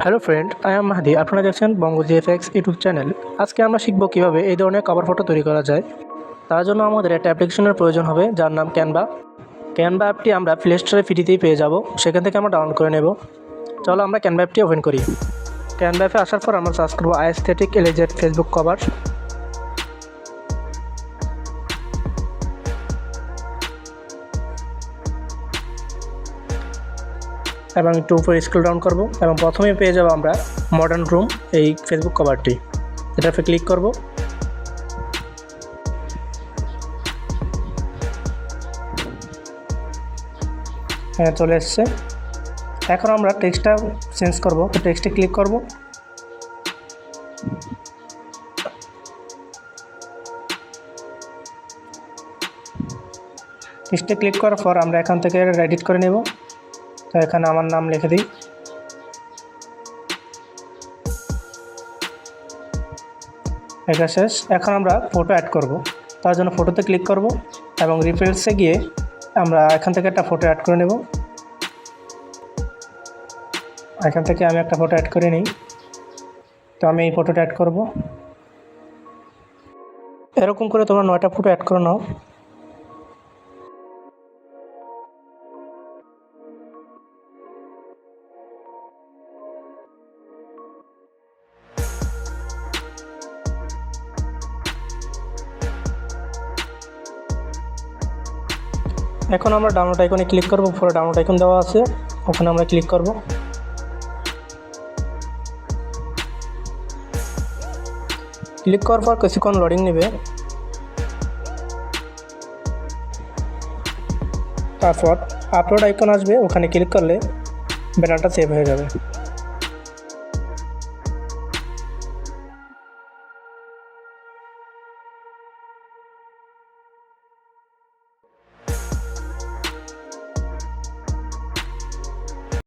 Hello friend, I am মাহাদি। আপনারা দেখছেন বঙ্গ GFX YouTube channel. আজকে আমরা শিখব কীভাবে এই ধরনের কভার ফটো তৈরি করা যায়। তার জন্য আমাদের একটা অ্যাপ্লিকেশনের প্রয়োজন হবে, যার নাম ক্যানভা। ক্যানভা অ্যাপটি আমরা প্লে স্টোরে ফ্রিতেই পেয়ে যাব, সেখান থেকে আমরা ডাউনলোড করে নেব। চলো আমরা ক্যানভা অ্যাপটি ওপেন করি। ক্যানভা অ্যাপে আসার পর আমরা সার্চ করবো আইএস্থেটিক এলিজেড ফেসবুক কভার। এবং একটু উপরে স্ক্রল ডাউন করব এবং প্রথমেই পেয়ে যাব আমরা মডার্ন রুম, এই ফেসবুক কভারটি। এটাতে ক্লিক করব। হ্যাঁ, চলে এসছে। এখন আমরা টেক্সটটা চেঞ্জ করব, তো টেক্সটে ক্লিক করব। টেক্সটে ক্লিক করার পর আমরা এখান থেকে এডিট করে নেব। তো এখানে আমার নাম লিখে দিই। এটা শেষ। এখন আমরা ফটো অ্যাড করব। তার জন্য ফটোতে ক্লিক করব এবং রিফ্রেশে গিয়ে আমরা এখান থেকে একটা ফটো অ্যাড করে নেব। এখান থেকে আমি একটা ফটো অ্যাড করে নিই। তো আমি এই ফটোটা অ্যাড করব। এরকম করে তোমরা 9টা ফটো অ্যাড করে নাও। এখন আমরা ডাউনলোড আইকনে ক্লিক করব। উপরে ডাউনলোড আইকন দেওয়া আছে, ওখানে আমরা ক্লিক করব। ক্লিক করার পর কিছুক্ষণ লোডিং নেবে। তারপর আপলোড আইকন আসবে, ওখানে ক্লিক করলে ব্যানারটা সেভ হয়ে যাবে।